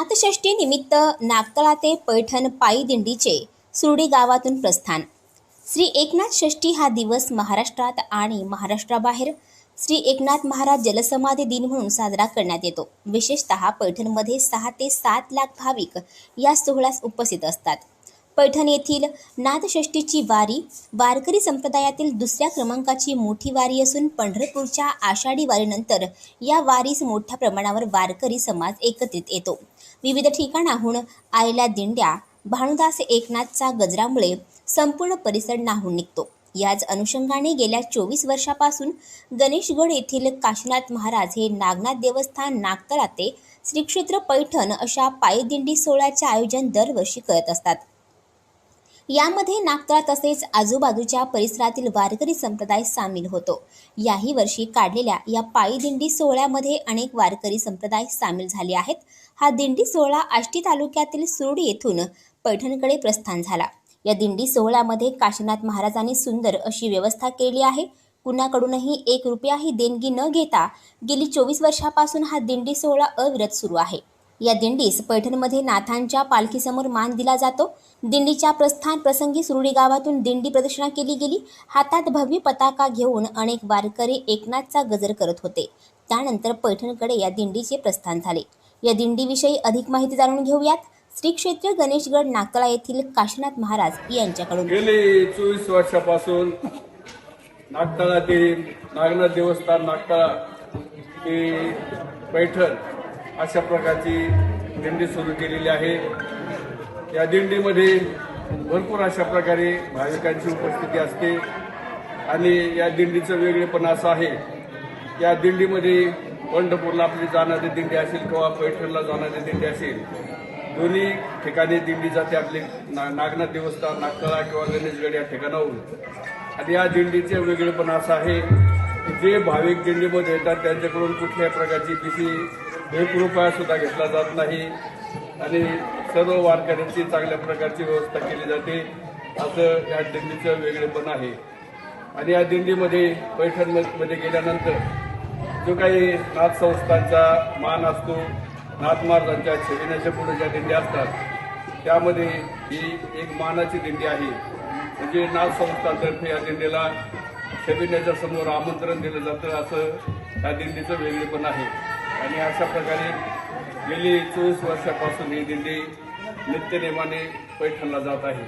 नाथषष्ठी निमित्त नागतळा ते पैठण पायी दिंडीचे सुरडी गावातून प्रस्थान। श्री एकनाथ षष्ठी हा दिवस महाराष्ट्रात आणि महाराष्ट्राबाहेर श्री एकनाथ महाराज जलसमाधी दिन म्हणून साजरा करण्यात येतो। विशेषतः पैठणमध्ये 6 ते 7 लाख भाविक या सोहळ्यास उपस्थित असतात। पैठण येथील नाथषष्ठीची वारी वारकरी संप्रदायातील दुसऱ्या क्रमांकाची मोठी वारी असून पंढरपूरच्या आषाढी वारीनंतर या वारीस मोठ्या प्रमाणावर वारकरी समाज एकत्रित येतो। विविध ठिकाणाहून आलेल्या दिंड्या भानुदास एकनाथचा गजरामुळे संपूर्ण परिसर न्हाऊन निघतो। याच अनुषंगाने गेल्या 24 वर्षापासून गणेशगड येथील काशीनाथ महाराज हे नागनाथ देवस्थान नागतळा ते श्री क्षेत्र पैठण अशा पायी दिंडी सोहळ्याचे आयोजन दरवर्षी करत असतात। यामध्ये नागतळा तसेच आजूबाजूच्या परिसरातील वारकरी संप्रदाय सामील होतो। याही वर्षी काढलेल्या या पायी दिंडी सोहळ्यामध्ये अनेक वारकरी संप्रदाय सामील झाले आहेत। हा दिंडी सोहळा आष्टी तालुक्यातील सुरडी येथून पैठणकडे प्रस्थान झाला। या दिंडी सोहळ्यामध्ये काशीनाथ महाराजांनी सुंदर अशी व्यवस्था केली आहे। कुणाकडूनही 1 रुपयाही देणगी न घेता गेली 24 वर्षापासून हा दिंडी सोहळा अविरत सुरू आहे। या दिंडीस पैठणमध्ये नाथांच्या पालखीसमोर मान दिला जातो। दिंडीच्या प्रस्थान प्रसंगी सुरडी गावातून दिंडी प्रदक्षिणा केली गेली। हातात भव्य पताका घेऊन अनेक वारकरी एकनाथचा गजर करत होते। त्यानंतर पैठणकडे या दिंडीचे प्रस्थान झाले। या दिंडीविषयी अधिक माहिती जाणून घेऊयात श्री क्षेत्र गणेशगड नागतळा येथील काशीनाथ महाराज यांच्याकडून। गेली 24 वर्षापासून नागतळातील नागनाथ देवस्थान नागतळा ते पैठण अशा प्रकारची दिंडी सुरू केलेली आहे। या दिंडीमध्ये भरपूर अशा प्रकारे भाविकांची उपस्थिती असते आणि या दिंडीचं वेगळेपण असं आहे, या दिंडीमध्ये पंढरपूरला आपली जाणारी दिंडी असेल किंवा पैठणला जाणारी दिंडी असेल, दोन्ही ठिकाणी दिंडी जाते आपली नागनाथ देवस्थान नागतळा किंवा गणेशगड या ठिकाणाहून। आणि या दिंडीचे वेगळेपण असं आहे की जे भाविक दिंडीमध्ये येतात त्यांच्याकडून कुठल्याही प्रकारची पिशी 1 रुपया सुद्धा घेतला जात नाही आणि सर्व वारकऱ्यांची चांगल्या प्रकारची व्यवस्था केली जाते, असं या दिंडीचं वेगळेपण आहे। आणि या दिंडीमध्ये पैठणमध्ये गेल्यानंतर जो काही नाथ संस्थांचा मान असतो, नाथ महाराजांच्या छबिन्याच्या पुढे ज्या दिंड्या असतात त्यामध्ये ही एक मानाची दिंडी आहे। म्हणजे नाथ संस्थांतर्फे या दिंडीला छबिन्याच्या समोर आमंत्रण दिलं जातं, असं या दिंडीचं वेगळेपण आहे। आणि अशा प्रकारे गेली 24 वर्षापासून ही दिंडी नित्यनेमाने पैठणला जात आहे।